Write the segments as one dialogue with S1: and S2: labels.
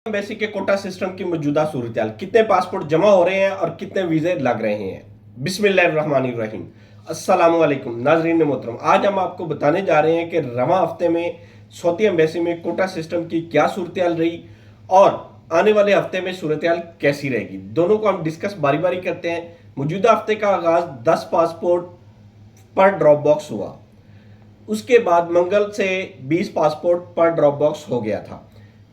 S1: Embassy के quota system की मौजूदा सूरत-ए-हाल, कितने पासपोर्ट जमा हो रहे हैं और कितने वीज़े लग रहे हैं। बिस्मिल्लाहिर्रहमानिर्रहीम। अस्सलामुअलैकुम नाज़रीन मोहतरम, आज हम आपको बताने जा रहे हैं कि रवां हफ्ते में सऊदी एम्बेसी में कोटा सिस्टम की क्या सूरत-ए-हाल रही और आने वाले हफ्ते में सूरत-ए-हाल कैसी रहेगी। दोनों को हम डिस्कस बारी बारी करते हैं। मौजूदा हफ्ते का आगाज 10 पासपोर्ट पर ड्रॉप बॉक्स हुआ, उसके बाद मंगल से 20 पासपोर्ट पर ड्रॉप बॉक्स हो गया था।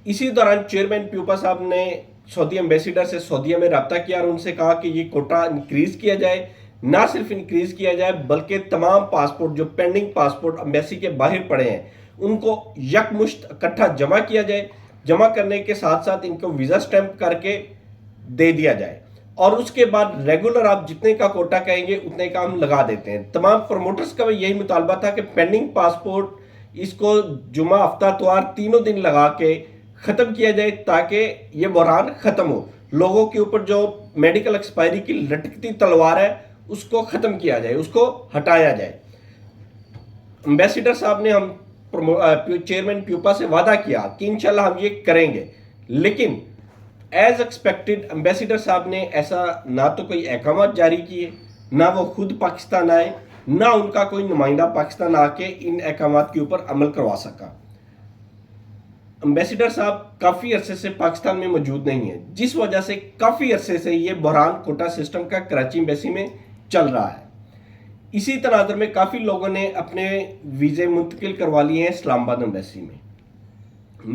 S1: इसी दौरान चेयरमैन प्यूपा साहब ने सऊदी एम्बेसडर से सऊदीया में रब्ता किया और उनसे कहा कि ये कोटा इंक्रीज किया जाए। ना सिर्फ इंक्रीज किया जाए बल्कि तमाम पासपोर्ट जो पेंडिंग पासपोर्ट एम्बेसी के बाहर पड़े हैं उनको यकमुश्त इकट्ठा जमा किया जाए। जमा करने के साथ साथ इनको वीज़ा स्टैंप करके दे दिया जाए और उसके बाद रेगुलर आप जितने का कोटा कहेंगे उतने का हम लगा देते हैं। तमाम प्रमोटर्स का यही मुतालबा था कि पेंडिंग पासपोर्ट इसको जुमा हफ्ता त्वार तीनों दिन लगा के ख़त्म किया जाए ताकि ये बहरान ख़त्म हो। लोगों के ऊपर जो मेडिकल एक्सपायरी की लटकती तलवार है उसको ख़त्म किया जाए, उसको हटाया जाए। एम्बेसडर साहब ने हम चेयरमैन प्यूपा से वादा किया कि इंशाल्लाह हम ये करेंगे, लेकिन एज एक्सपेक्टेड एम्बेसडर साहब ने ऐसा ना तो कोई अहकाम जारी किए, ना वो खुद पाकिस्तान आए, ना उनका कोई नुमाइंदा पाकिस्तान आके इन अहकाम के ऊपर अमल करवा सका। एम्बेसडर साहब काफ़ी अरसे से पाकिस्तान में मौजूद नहीं है, जिस वजह से काफ़ी अरसे से ये बहरान कोटा सिस्टम का कराची एम्बेसी में चल रहा है। इसी तनाज़ुर में काफ़ी लोगों ने अपने वीज़े मुंतकिल करवा लिए हैं इस्लामाबाद एम्बेसी में।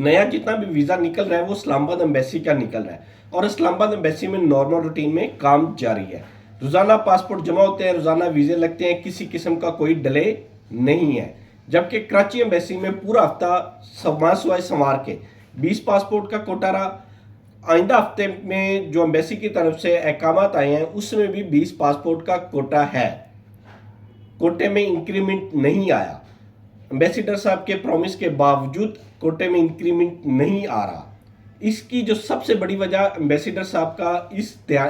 S1: नया जितना भी वीज़ा निकल रहा है वो इस्लामाबाद एम्बेसी का निकल रहा है और इस्लामाबाद एम्बेसी में नॉर्मल रूटीन में काम जारी है। रोज़ाना पासपोर्ट जमा होते हैं, रोज़ाना वीज़े लगते हैं, किसी किस्म का कोई डिले नहीं है। जबकि कराची एम्बेसी में पूरा हफ्ता संवार के 20 पासपोर्ट का कोटा रहा। आइंदा हफ्ते में जो एम्बेसी की तरफ से अहकाम आए हैं उसमें भी 20 पासपोर्ट का कोटा है। कोटे में इंक्रीमेंट नहीं आया। एम्बेसडर साहब के प्रॉमिस के बावजूद कोटे में इंक्रीमेंट नहीं आ रहा। इसकी जो सबसे बड़ी वजह एम्बेसडर साहब का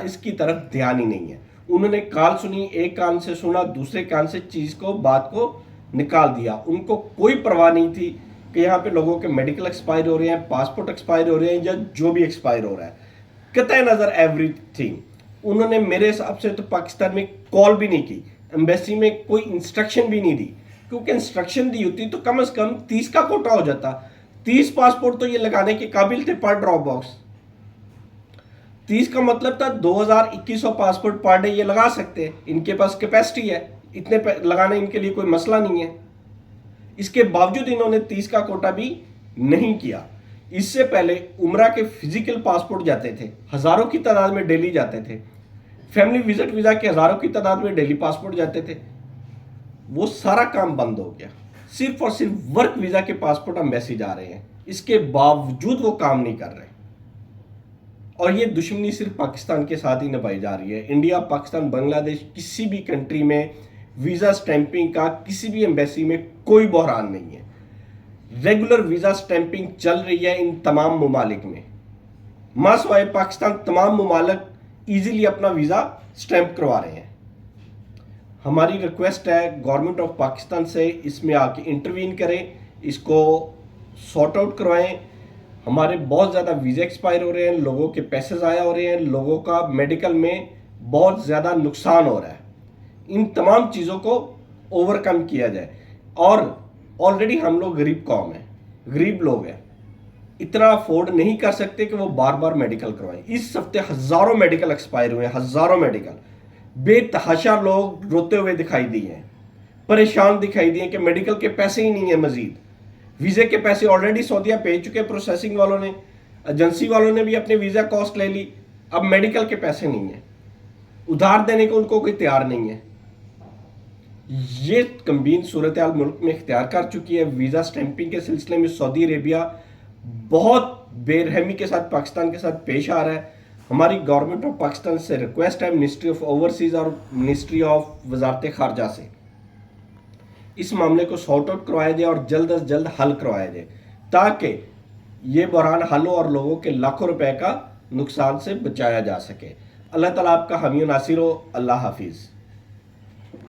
S1: इसकी तरफ ध्यान ही नहीं है। उन्होंने कॉल सुनी, एक कान से सुना, दूसरे कान से बात को निकाल दिया। उनको कोई परवाह नहीं थी कि यहाँ पे लोगों के मेडिकल एक्सपायर हो रहे हैं, पासपोर्ट एक्सपायर हो रहे हैं या जो भी एक्सपायर हो रहा है। कतई नज़र एवरीथिंग। उन्होंने मेरे हिसाब से तो पाकिस्तान में कॉल भी नहीं की, एम्बेसी में कोई इंस्ट्रक्शन भी नहीं दी, क्योंकि इंस्ट्रक्शन दी होती तो कम से कम 30 का कोटा हो जाता। 30 पासपोर्ट तो ये लगाने के काबिल थे पर ड्रॉप बॉक्स। 30 का मतलब था 2100 पासपोर्ट पर डे ये लगा सकते। इनके पास कैपेसिटी है, इतने लगाना इनके लिए कोई मसला नहीं है। इसके बावजूद इन्होंने 30 का कोटा भी नहीं किया। इससे पहले उम्रा के फिजिकल पासपोर्ट जाते थे, हज़ारों की तादाद में डेली जाते थे। फैमिली विजिट वीज़ा के हज़ारों की तादाद में डेली पासपोर्ट जाते थे। वो सारा काम बंद हो गया। सिर्फ और सिर्फ वर्क वीज़ा के पासपोर्ट एम्बेसी जा रहे हैं, इसके बावजूद वो काम नहीं कर रहे। और ये दुश्मनी सिर्फ पाकिस्तान के साथ ही निभाई जा रही है। इंडिया, पाकिस्तान, बांग्लादेश, किसी भी कंट्री में वीज़ा स्टैंपिंग का किसी भी एम्बेसी में कोई बहरान नहीं है। रेगुलर वीज़ा स्टैंपिंग चल रही है इन तमाम ममालिक में। मासवाए पाकिस्तान तमाम ममालिक ईजिली अपना वीज़ा स्टैंप करवा रहे हैं। हमारी रिक्वेस्ट है गवर्नमेंट ऑफ पाकिस्तान से इसमें आके इंटरवीन करें, इसको सॉर्ट आउट करवाएं। हमारे बहुत ज़्यादा वीज़े एक्सपायर हो रहे हैं, लोगों के पैसे ज़ाया हो रहे हैं, लोगों का मेडिकल में बहुत ज़्यादा नुकसान हो रहा है। इन तमाम चीज़ों को ओवरकम किया जाए। और ऑलरेडी हम लोग गरीब कौम है, गरीब लोग हैं, इतना अफोर्ड नहीं कर सकते कि वो बार बार मेडिकल करवाएं। इस हफ्ते हज़ारों मेडिकल एक्सपायर हुए हैं, हज़ारों मेडिकल। बेतहाशा लोग रोते हुए दिखाई दिए हैं, परेशान दिखाई दिए कि मेडिकल के पैसे ही नहीं है। मजीद वीज़े के पैसे ऑलरेडी सऊदीया भेज चुके, प्रोसेसिंग वालों ने, एजेंसी वालों ने भी अपने वीज़ा कॉस्ट ले ली। अब मेडिकल के पैसे नहीं है, उधार देने को उनको कोई तैयार नहीं है। ये गंभीर सूरत हाल मुल्क में इख्तियार कर चुकी है। वीज़ा स्टैंपिंग के सिलसिले में सऊदी अरेबिया बहुत बेरहमी के साथ पाकिस्तान के साथ पेश आ रहा है। हमारी गवर्नमेंट ऑफ पाकिस्तान से रिक्वेस्ट है, मिनिस्ट्री ऑफ ओवरसीज़ और मिनिस्ट्री ऑफ वजारत खारजा से इस मामले को सॉर्ट आउट करवाया जाए और जल्द अज जल्द हल करवाया जाए, ताकि ये बहरान हल हो और लोगों के लाखों रुपए का नुकसान से बचाया जा सके। अल्लाह ताला आपका हामी नासिर हो। अल्लाह हाफिज़।